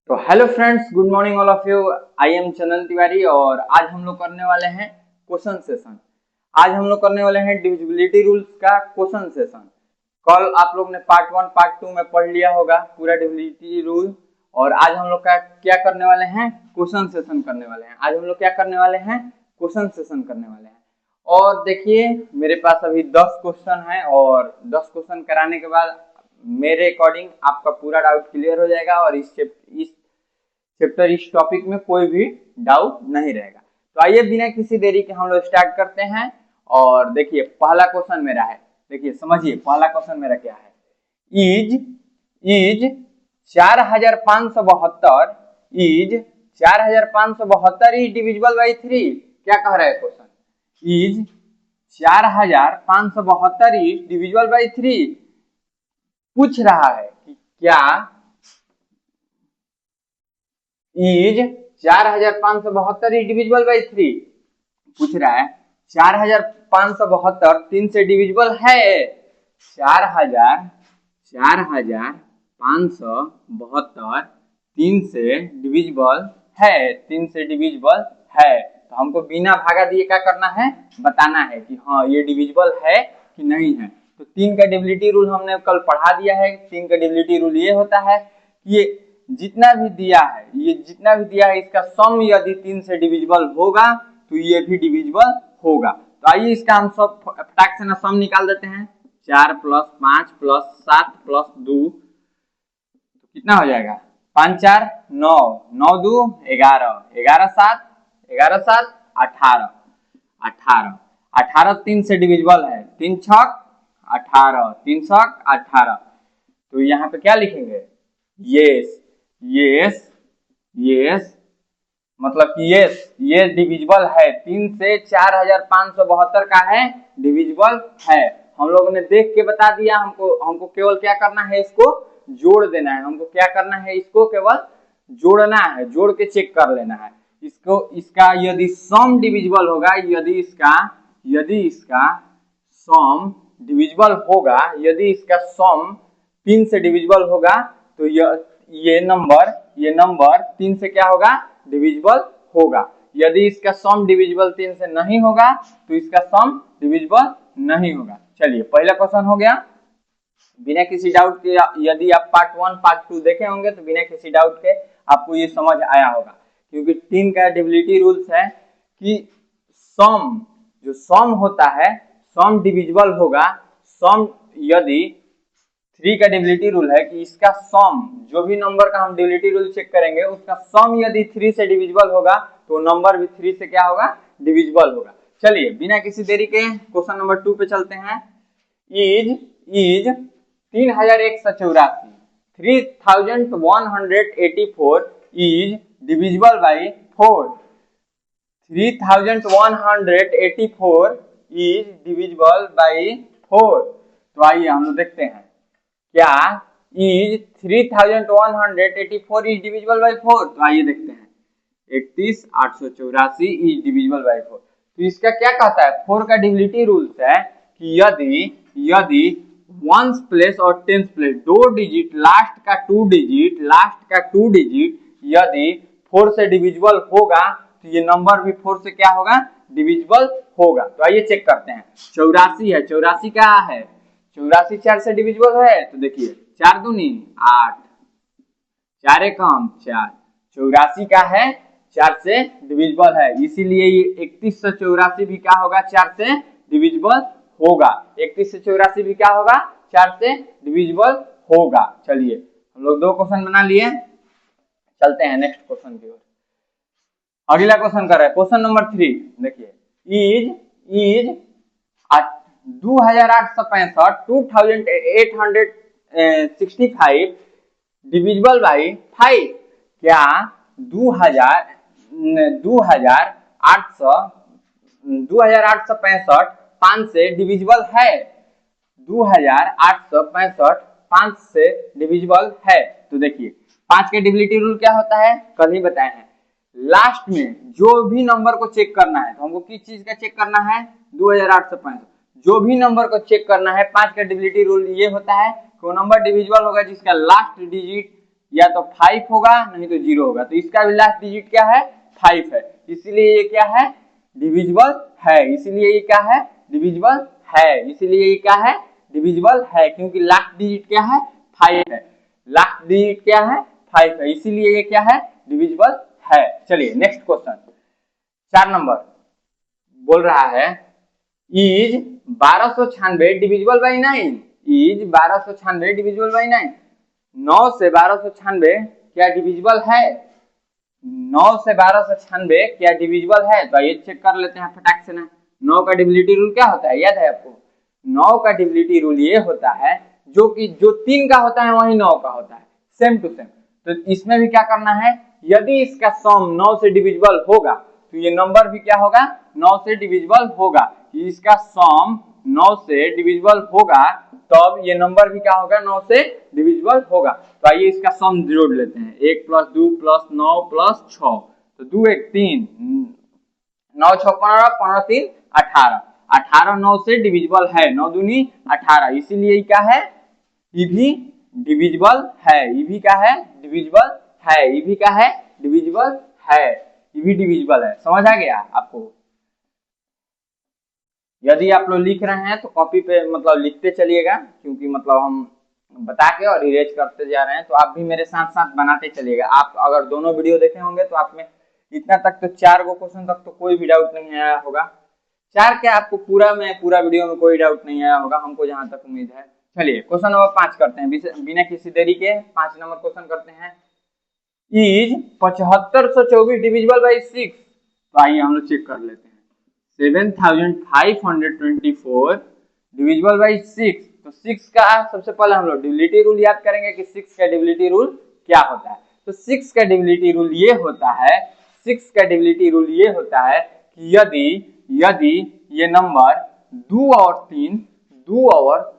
तो hello friends, good morning all of you. I am Chandan Tiwari और आज हम लोग करने वाले हैं क्वेश्चन सेशन। आज हम लोग करने वाले हैं डिविजिबिलिटी रूल्स का क्वेश्चन सेशन। कल आप लोग ने पार्ट 1 पार्ट 2 में पढ़ लिया होगा पूरा डिविजिबिलिटी रूल, और आज हम लोग का क्या करने वाले हैं, क्वेश्चन सेशन करने वाले हैं। आज हम लोग क्या करने वाले हैं, क्वेश्चन सेशन करने वाले हैं। और देखिए मेरे पास अभी 10 क्वेश्चन है और 10 क्वेश्चन कराने के बाद मेरे अकॉर्डिंग आपका पूरा डाउट क्लियर हो जाएगा और इस चैप्टर इस टॉपिक में कोई भी डाउट नहीं रहेगा। तो आइए बिना किसी देरी के हम लोग स्टार्ट करते हैं। और देखिए पहला क्वेश्चन मेरा है, देखिए समझिए पहला क्वेश्चन मेरा क्या है। Is is 4572 is 4572 is divisible by 3। क्या कह रहा है question, is 4572 is divisible by 3। पूछ रहा है कि क्या इज 4572 इज डिविजिबल बाई 3। पूछ रहा है 4572 3 से डिविजिबल है। 4572 3 से डिविजिबल है, 3 से डिविजिबल है। तो हमको बिना भागा दिए क्या करना है, बताना है कि हाँ ये डिविजिबल है कि नहीं है। तो 3 का डिविजिबिलिटी रूल हमने कल पढ़ा दिया है। 3 का डिविजिबिलिटी रूल ये होता है कि ये जितना भी दिया है, ये जितना भी दिया है इसका सम यदि 3 से डिविजिबल होगा तो ये भी डिविजिबल होगा। तो आइए इसका हम सब फटाक से ना सम निकाल देते हैं। 4 + 5 + 7 + 2 तो कितना हो जाएगा, 5 4 9, 9 2 11, 11 7 11 7 18, 18 18 3 से डिविजिबल है। 3 छक 18, 3 छक 18। तो यहाँ पे क्या लिखेंगे, यस यस यस, मतलब कि ये डिविजिबल है। 3 से 4572 का है, डिविजिबल है। हम लोगों ने देख के बता दिया, हमको केवल क्या करना है, इसको जोड़ देना है। हमको क्या करना है, इसको केवल जोड़ना है, जोड़ के चेक कर लेना है इसको। इसका यदि सम डिविजिबल होगा, यदि इसका सम डिविजिबल होगा, यदि इसका सम 3 से डिविजिबल होगा तो ये नंबर 3 से क्या होगा, डिविजिबल होगा। यदि इसका सम डिविजिबल 3 से नहीं होगा तो इसका सम डिविजिबल नहीं होगा। चलिए पहला क्वेश्चन हो गया बिना किसी डाउट के। यदि आप पार्ट 1 पार्ट 2 देखे होंगे तो बिना किसी डाउट के आपको ये समझ आया होगा, क्योंकि 3 का डिविजिबिलिटी रूल्स है कि सम, जो सम होता है, सम डिविजिबल होगा। सम यदि 3 का डिविजिबिलिटी रूल है कि इसका सम, जो भी नंबर का हम डिविजिबिलिटी रूल चेक करेंगे उसका सम यदि 3 से डिविजिबल होगा तो नंबर भी 3 से क्या होगा, डिविजिबल होगा। चलिए बिना किसी देरी के क्वेश्चन नंबर 2 पे चलते हैं। Is 3184 3184 is divisible by 4। 3184 is divisible by 4। तो आइए हम लोग देखते हैं क्या इज 3184 इज डिविजिबल बाई 4। तो आइए देखते हैं 31884 इज डिविजिबल बाई 4। तो इसका क्या कहता है, 4 का डिविजिबिलिटी रूल्स है कि यदि वंस प्लेस और टेंस प्लेस, दो डिजिट लास्ट का टू डिजिट यदि 4 से डिविजिबल होगा तो ये नंबर भी 4 से क्या होगा, डिविजिबल होगा। तो आइए चेक करते हैं। 84 है, 84 क्या है, 84 4 से डिविजिबल है। तो देखिए 4 दूनी 8, 4 एकम 4, 84 का है, 4 से डिविजिबल है, इसीलिए ये 3184 भी क्या होगा, 4 से डिविजिबल होगा। 3184 भी क्या होगा, 4 से डिविजिबल होगा। चलिए हम लोग 2 क्वेश्चन बना लिए, चलते हैं नेक्स्ट क्वेश्चन की ओर। अगला क्वेश्चन कर रहे हैं क्वेश्चन नंबर 3। देखिए इज 2865 डिविजिबल बाई 5। क्या 2865 5 से डिविजिबल है, 2865 5 से डिविजिबल है। तो देखिए 5 के डिविजिबिलिटी रूल क्या होता है, कल ही बताए हैं। लास्ट में जो भी नंबर को चेक करना है, तो हमको किस चीज का चेक करना है, 2865, जो भी नंबर को चेक करना है 5 का डिविजिबिलिटी रूल ये होता है कि वो नंबर डिविजिबल होगा जिसका लास्ट डिजिट या तो 5 होगा नहीं तो 0 होगा। तो इसका भी लास्ट डिजिट क्या है? 5 है, इसीलिए ये क्या है? डिविजिबल है। इसीलिए ये क्या है? डिविजिबल है। इसीलिए ये क्या है? डिविजिबल है, क्योंकि लास्ट डिजिट क्या है? 5 है। लास्ट डिजिट क्या है? 5 है, इसीलिए ये क्या है? डिविजिबल है। चलिए नेक्स्ट क्वेश्चन 4 नंबर बोल रहा है is 1296 divisible by 9। Is 1296 divisible by 9। 9 से 1296 क्या डिविजिबल है? 9 से 1296 क्या डिविजिबल है? तो ये चेक कर लेते हैं फटाक से ना। 9 का डिविजिबिलिटी रूल क्या होता है, याद है आपको? 9 का डिविजिबिलिटी रूल ये होता है जो कि जो 3 का होता है वही 9 का होता है, सेम टू सेम। तो इसमें भी क्या करना है, यदि इसका सम 9 से डिविजिबल होगा तो ये नंबर भी क्या होगा? 9 से डिविजिबल होगा। इसका सम 9 से डिविजिबल होगा तब ये नंबर भी क्या होगा? 9 से डिविजिबल होगा। तो आइए इसका सम जोड़ लेते हैं। 1 + 2 + 9 + 6, तो 2 1 3, 9 6 15, 15 3 18। 18 9 से डिविजिबल है, 9 दूनी 18, इसीलिए क्या है? ये भी डिविजिबल है। ये भी क्या है? डिविजिबल है। ये भी क्या है? डिविजिबल है। ये भी डिविजिबल है। समझ आ गया आपको? यदि आप लोग लिख रहे हैं तो कॉपी पे मतलब लिखते चलिएगा, क्योंकि मतलब हम बता के और इरेज करते जा रहे हैं, तो आप भी मेरे साथ साथ बनाते चलिएगा। आप अगर दोनों वीडियो देखे होंगे तो आप में इतना तक तो 4 गो क्वेश्चन तक तो कोई भी डाउट नहीं आया होगा। 4 क्या, आपको पूरा वीडियो में कोई डाउट नहीं आया होगा, हमको जहां तक उम्मीद है। चलिए क्वेश्चन नंबर 5 करते हैं बिना किसी देरी के। 5 नंबर क्वेश्चन करते हैं। Is 7524 divisible by 6। तो आइए हम लोग चेक कर लेते हैं। 7524 डिविजिबल बाई 6। तो 6 का सबसे पहले हम लोग डिविजिबिलिटी रूल याद करेंगे कि 6 का डिविजिबिलिटी रूल क्या होता है। तो 6 का डिविजिबिलिटी रूल ये होता है, 6 का डिविजिबिलिटी रूल ये होता है कि यदि ये नंबर 2 और 3, 2 और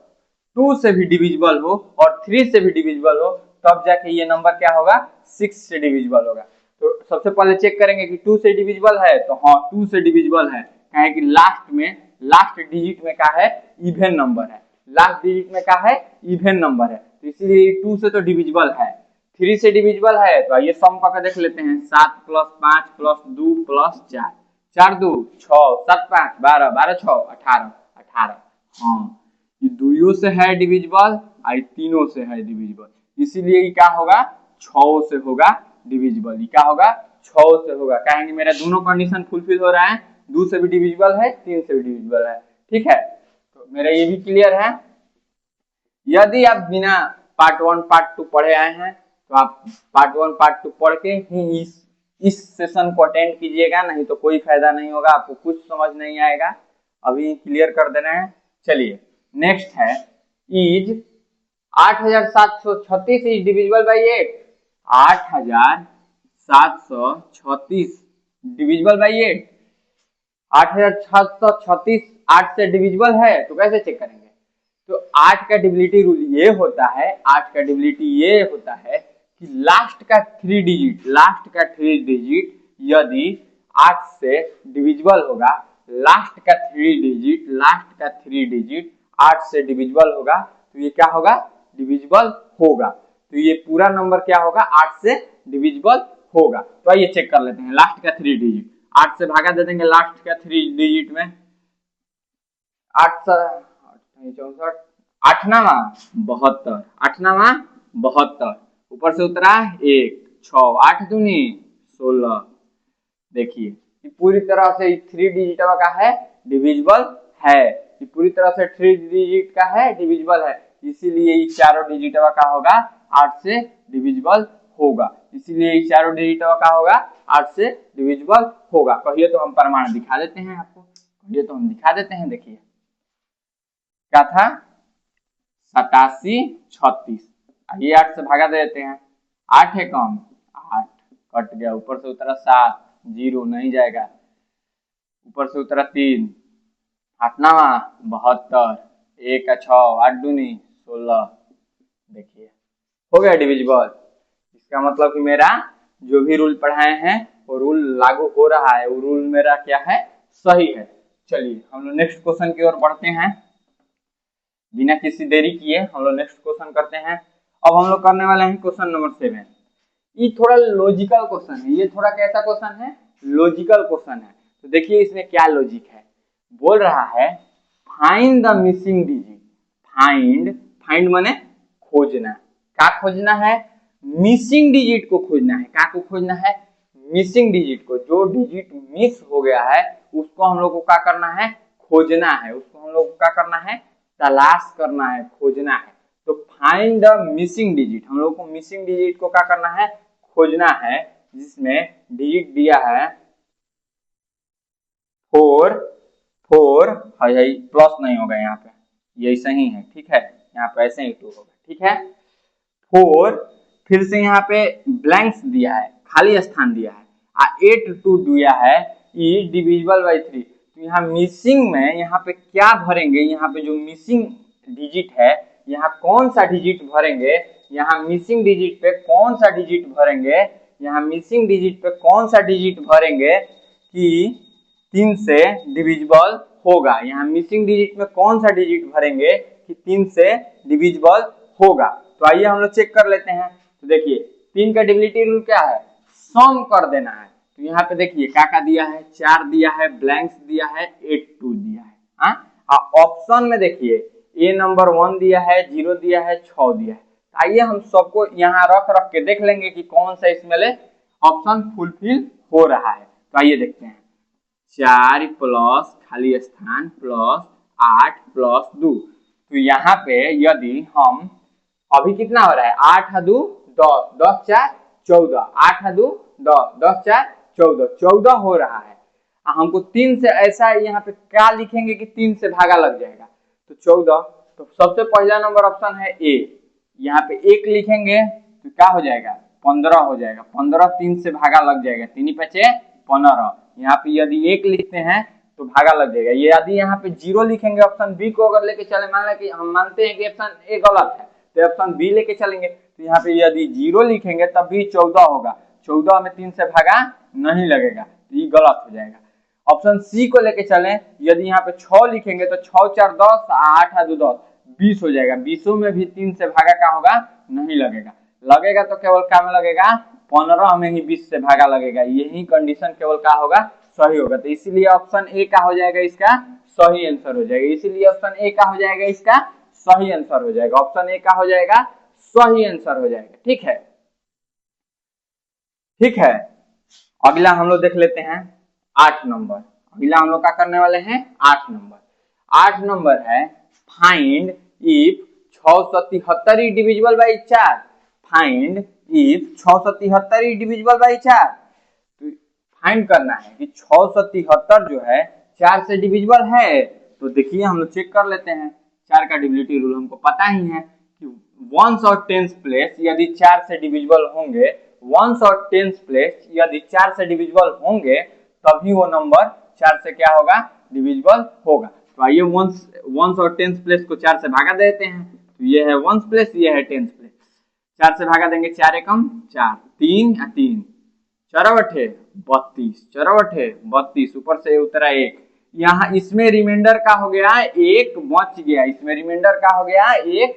2 से भी डिविजिबल हो और 3 से भी डिविजिबल हो, तब जाके ये नंबर क्या होगा? 6 से डिविजिबल होगा। तो सबसे पहले चेक करेंगे कि 2 से डिविजिबल है, तो हाँ 2 से डिविजिबल है, कहे कि लास्ट डिजिट में क्या है? इवन नंबर है। लास्ट डिजिट में क्या है? इवन नंबर है, तो इसीलिए 2 से तो डिविजिबल है। 3 से डिविजिबल है, तो आइए सम करके देख लेते हैं। 7 + 5 + 2 + 4, 4 2 6, 7 5 12, 12 6 18, 18। हाँ ये 2 से है डिविजिबल, आई 3 से है डिविजिबल, इसीलिए ये क्या होगा? 6 से होगा डिविजिबल। ये क्या होगा? 6 से होगा, कहेंगे मेरा दोनों कंडीशन फुलफिल हो रहा है। 2 से भी डिविजिबल है, 3 से भी डिविजिबल है। ठीक है, तो मेरा ये भी क्लियर है। यदि आप बिना पार्ट 1 पार्ट 2 पढ़े आए हैं तो आप पार्ट 1 पार्ट 2 पढ़ के ही इस सेशन को अटेंड कीजिएगा, नहीं तो कोई फायदा नहीं होगा, आपको कुछ समझ नहीं आएगा। अभी क्लियर कर दे रहे हैं। चलिए नेक्स्ट है is 8736 is divisible by 8। 8736 divisible by 8। 8736 8 से डिविजिबल है, तो कैसे चेक करेंगे? तो 8 का डिविजिबिलिटी रूल ये होता है, 8 का डिविजिबिलिटी ये होता है कि लास्ट का 3 डिजिट यदि 8 से डिविजिबल होगा, लास्ट का 3 डिजिट 8 से डिविजिबल होगा, तो ये क्या होगा? डिविजिबल होगा। तो ये पूरा नंबर क्या होगा? 8 से डिविजिबल होगा। तो आइए चेक कर लेते हैं। लास्ट का 3 डिजिट 8 से भागा दे देंगे, लास्ट का 3 डिजिट में 8 64, 8नामा 72, 8नामा 72, ऊपर से उतरा 1 6, 8 दूनी 16। देखिए ये पूरी तरह से 3 डिजिट का है, डिविजिबल है। ये पूरी तरह से 3 डिजिट का है, डिविजिबल है, इसीलिए ये चारों डिजिट का होगा 8 से डिविजिबल होगा। इसीलिए ये चारों डिजिट का होगा 8 से डिविजिबल होगा। कहिए तो हम प्रमाण दिखा देते हैं आपको, कहिए तो हम दिखा देते हैं। देखिए क्या था? 87 36, ये 8 से भागा दे देते हैं। 8 है कम, 8 कट गया, ऊपर से उतरा 7, 0 नहीं जाएगा, ऊपर से उतरा 3, 8नामा 72, 1 का 6, 8 दूनी 16। देखिए हो गया डिविजिबल। इसका मतलब कि मेरा जो भी रूल पढ़ाए हैं वो रूल लागू हो रहा है, वो रूल मेरा क्या है? सही है। चलिए हम लोग नेक्स्ट क्वेश्चन की ओर बढ़ते हैं। बिना किसी देरी किए हम लोग नेक्स्ट क्वेश्चन करते हैं। अब हम लोग करने वाले हैं क्वेश्चन नंबर 7। ये थोड़ा लॉजिकल क्वेश्चन है, ये थोड़ा कैसा क्वेश्चन है, लॉजिकल क्वेश्चन है। तो देखिए इसमें क्या लॉजिक है, बोल रहा है find the missing digit. Find, find माने खोजना, क्या खोजना है, मिसिंग डिजिट को खोजना है। क्या को खोजना है, मिसिंग डिजिट को, जो डिजिट मिस हो गया है उसको हम लोग को क्या करना है, खोजना है। उसको हम लोग को क्या करना है, तलाश करना है, खोजना है। तो फाइंड द मिसिंग डिजिट, हम लोग को मिसिंग डिजिट को क्या करना है, खोजना है, जिसमें डिजिट दिया है 4 4 है, प्लस नहीं होगा यहाँ पे, यही सही है, ठीक है, यहाँ पे ऐसे ही 2 होगा, ठीक है। 4 फिर से यहाँ पे ब्लैंक्स दिया है, खाली स्थान दिया है, 8 2 दिया है, ई डिविजिबल बाई 3। तो यहाँ मिसिंग में यहाँ पे क्या भरेंगे, यहाँ पे जो मिसिंग डिजिट है यहाँ कौन सा डिजिट भरेंगे, यहाँ मिसिंग डिजिट पे कौन सा डिजिट भरेंगे, यहाँ मिसिंग डिजिट पे कौन सा डिजिट भरेंगे कि 3 से डिविजिबल होगा। यहाँ मिसिंग डिजिट में कौन सा डिजिट भरेंगे कि 3 से डिविजिबल होगा। तो आइए हम लोग चेक कर लेते हैं। तो देखिए 3 का डिविजिबिलिटी रूल क्या है, सम कर देना है। तो यहाँ पे देखिए क्या दिया है, 4 दिया है, ब्लैंक्स दिया है, 8 2 दिया है। ऑप्शन में देखिए ए नंबर 1 दिया है, 0 दिया है, 6 दिया है। आइए हम सबको यहाँ रख रख के देख लेंगे कि कौन सा इसमें ऑप्शन फुलफिल हो रहा है। तो आइए देखते हैं, 4 प्लस खाली स्थान प्लस 8 प्लस 2। तो यहाँ पे यदि हम अभी कितना हो रहा है, 8 2 10 10 4 14, 8 2 10 10 4 14 14 हो रहा है। हमको 3 से ऐसा यहाँ पे क्या लिखेंगे कि 3 से भागा लग जाएगा, तो 14। तो सबसे पहला नंबर ऑप्शन है ए, यहाँ पे 1 लिखेंगे तो क्या हो जाएगा, 15 हो जाएगा। 15 3 से भागा लग जाएगा, 3 5 15। यहाँ पे यदि 1 लिखते हैं तो भागा लग जाएगा। ये यदि यहाँ पे 0 लिखेंगे, ऑप्शन बी को अगर लेके चले, मान लें कि हम मानते हैं कि ऑप्शन ए गलत है तो ऑप्शन बी लेके चलेंगे। तो यहाँ पे यदि 0 लिखेंगे तब भी 14 होगा, 14 में 3 से भागा नहीं लगेगा, तो ये गलत हो जाएगा। ऑप्शन सी को लेके चले, यदि यहाँ पे 6 लिखेंगे तो 6 4 10 8 2 10 20 हो जाएगा। 20 में भी 3 से भागा क्या होगा, नहीं लगेगा। लगेगा तो केवल क्या में लगेगा, 15 में ही 20 से भागा लगेगा। यही कंडीशन केवल क्या होगा, सही होगा। तो इसीलिए ऑप्शन ए का हो जाएगा इसका सही आंसर हो जाएगा। इसीलिए ऑप्शन ए का हो जाएगा इसका सही आंसर हो जाएगा। ऑप्शन ए का हो जाएगा सही आंसर हो जाएगा, ठीक है, ठीक है। अगला हम लोग देख लेते हैं 8 नंबर। अगला हम लोग क्या करने वाले हैं, 8 नंबर। 8 नंबर है find if 673 divisible by 4। Find if 673 divisible by 4। तो फाइंड करना है कि 673 जो है 4 से डिविजिबल है। तो देखिए हम लोग चेक कर लेते हैं, 4 का डिविजिबिलिटी रूल हमको पता ही है कि वंस और टेंस प्लेस यदि 4 से डिविजिबल होंगे, वंस और टेंस प्लेस यदि 4 से डिविजिबल होंगे तभी वो नंबर 4 से क्या होगा, डिविजिबल होगा। तो आइए वंस और टेंस प्लेस को 4 से भागा देते हैं। तो ये है वंस प्लेस, ये है टेंस प्लेस। 4 से भागा देंगे, 4 एकम 4, 3 3 4 बटे 32, 4 बटे 32, ऊपर से उतरा 1। यहाँ इसमें रिमाइंडर का हो गया 1 बच गया, इसमें रिमाइंडर का हो गया 1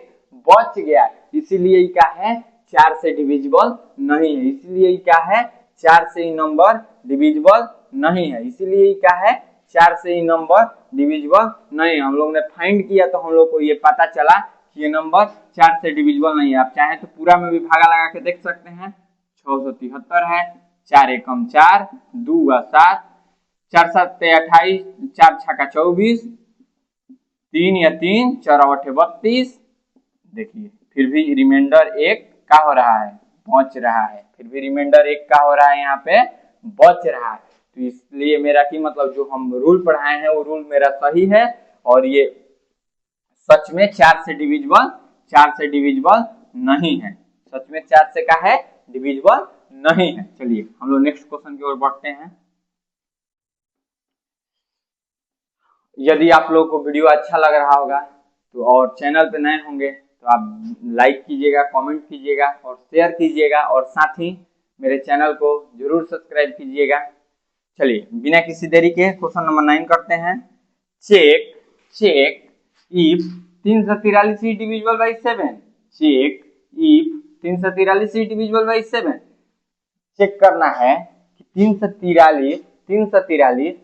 बच गया। इसीलिए क्या है, 4 से डिविजिबल नहीं है। इसीलिए क्या है, 4 से ही नंबर डिविजिबल नहीं है। इसीलिए क्या है, 4 से ही नंबर डिविजिबल नहीं। हम लोग ने फाइंड किया तो हम लोग को ये पता चला कि ये नंबर 4 से डिविजिबल नहीं है। आप चाहे तो पूरा में भी भागा लगा के देख सकते हैं। 673 है, 4 एकम 4, 2 7, 4 7 28, 4 छक्का 24, 3 या 3, 4 बटे 32। देखिए फिर भी रिमाइंडर 1 का हो रहा है, बच रहा है। फिर भी रिमाइंडर 1 का हो रहा है, यहाँ पे बच रहा है। तो इसलिए मेरा की मतलब जो हम रूल पढ़ाए हैं वो रूल मेरा सही है। और ये सच में 4 से डिविजिबल नहीं है। सच में 4 से क्या है, डिविजिबल नहीं है। चलिए हम लोग नेक्स्ट क्वेश्चन की ओर बढ़ते हैं। यदि आप लोगों को वीडियो अच्छा लग रहा होगा तो और चैनल पे नए होंगे तो आप लाइक कीजिएगा, कमेंट कीजिएगा और शेयर कीजिएगा, और साथ ही मेरे चैनल को जरूर सब्सक्राइब कीजिएगा। चलिए बिना किसी देरी के क्वेश्चन नंबर 9 करते हैं। Check if 343 divisible by 7। Check if 343 divisible by 7, check करना है कि 343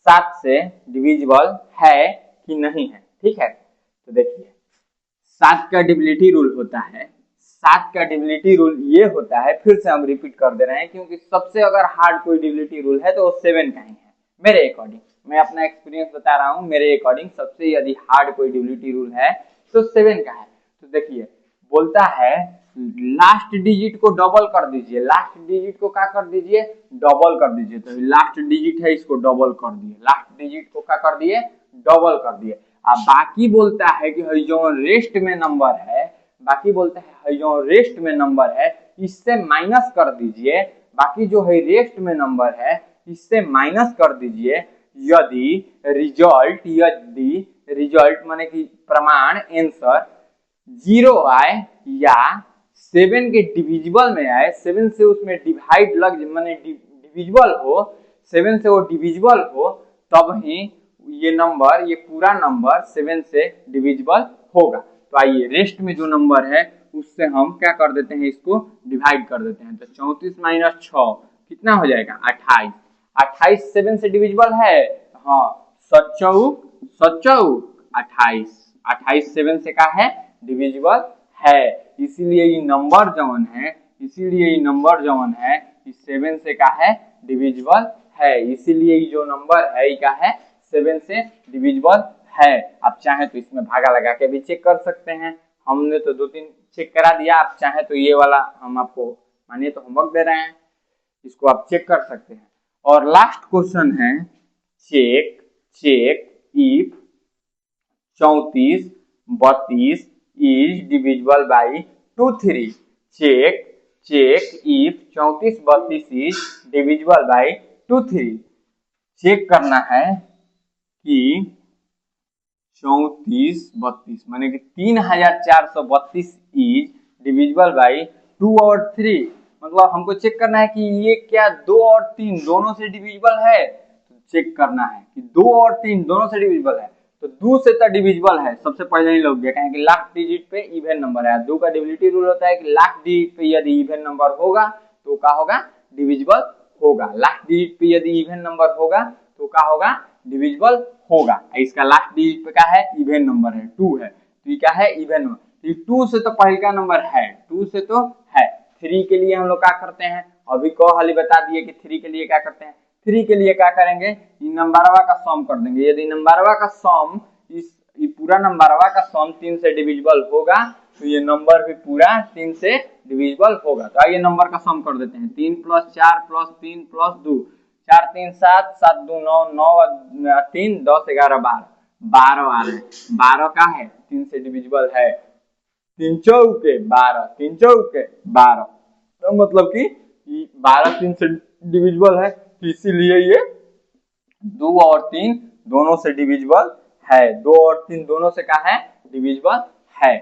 7 से डिविजिबल है कि नहीं है। ठीक है, तो देखिए 7 का डिविजिबिलिटी रूल होता है, 7 का डिविजिबिलिटी रूल ये होता है, फिर से हम रिपीट कर दे रहे हैं क्योंकि सबसे अगर हार्ड कोई डिविजिबिलिटी रूल है तो वो 7 का ही है। मेरे अकॉर्डिंग, मैं अपना एक्सपीरियंस बता रहा हूँ, मेरे अकॉर्डिंग सबसे यदि हार्ड कोई डिविजिबिलिटी रूल है तो 7 का है। तो देखिए बोलता है लास्ट डिजिट को डबल कर दीजिए, लास्ट डिजिट को क्या कर दीजिए, डबल कर दीजिए। तो लास्ट डिजिट है, इसको डबल कर दिए, लास्ट डिजिट को क्या कर दिए, डबल कर दिए। अब बाकी बोलता है कि जो रेस्ट में नंबर है, बाकी बोलता है जो रेस्ट में नंबर है इससे माइनस कर दीजिए, बाकी जो है रेस्ट में नंबर है इससे माइनस कर दीजिए यदि रिजल्ट माने कि प्रमाण आंसर 0 आए या 7 के डिविजिबल में आए, 7 से उसमें डिवाइड लग माने डिविजिबल हो, 7 से वो डिविजिबल हो, तब ही ये नंबर, ये पूरा नंबर 7 से डिविजिबल होगा। तो आइए रेस्ट में जो नंबर है उससे हम क्या कर देते हैं, इसको डिवाइड कर देते हैं। तो 34 माइनस 6 कितना हो जाएगा, 28। 28 7 से डिविजिबल है, हाँ 28 7 से का है, डिविजिबल है। इसीलिए ये नंबर जवन है, इसीलिए ये नंबर जवन है इस 7 से का है, डिविजिबल है। इसीलिए ये जो नंबर है ये का है, 7 से डिविजिबल है। आप चाहे तो इसमें भागा लगा के भी चेक कर सकते हैं, हमने तो 2-3 चेक करा दिया। आप चाहे तो ये वाला हम आपको मानिए तो होमवर्क दे रहे हैं, इसको आप चेक कर सकते हैं। और लास्ट क्वेश्चन है check if 34 32 is divisible by 2 3। Check if 34 32 is divisible by 2 3। Check करना है कि 34 32 माने कि 3432 इज डिविजिबल बाई 2 और 3। मतलब हमको चेक करना है कि ये क्या 2 और 3 दोनों से डिविजिबल है। तो चेक करना है कि 2 और 3 दोनों से डिविजिबल है, तो 2 से तो डिविजिबल है, सबसे पहले ही लोग देखें कि लास्ट डिजिट पे इवन नंबर है। 2 का डिविजिबिलिटी रूल होता है कि लास्ट डिजिट पे यदि इवन नंबर होगा तो क्या होगा, डिविजिबल होगा। लास्ट डिजिट पे यदि इवन नंबर होगा तो क्या होगा, डिविजिबल होगा। इसका लास्ट डिजिट पे क्या है, इवन नंबर है, 2 है, तो ये क्या है, इवन नंबर। 2 से तो पहले का नंबर है, 2 से तो है। 3 के लिए हम लोग क्या करते हैं, अभी को हाली बता दिए कि 3 के लिए क्या करते हैं। 3 के लिए क्या करेंगे, नंबरवा का सम कर देंगे। यदि नंबरवा का सम इस पूरा नंबरवा का सम 3 से डिविजिबल होगा तो ये नंबर भी पूरा 3 से डिविजिबल होगा। तो आइए नंबर का सम कर देते हैं। 3 + 4 + 3 + 2, 4 3 7, 7 2 9, 9 3 10 11 12, 12 आ रहे हैं। 12 का है, 3 से डिविजिबल है। 3 चौके 12, 3 चौके 12, तो मतलब कि 12 3 से डिविजिबल है, तो इसीलिए ये 2 और 3 दोनों से डिविजिबल है। 2 और 3 दोनों से क्या है, डिविजिबल है।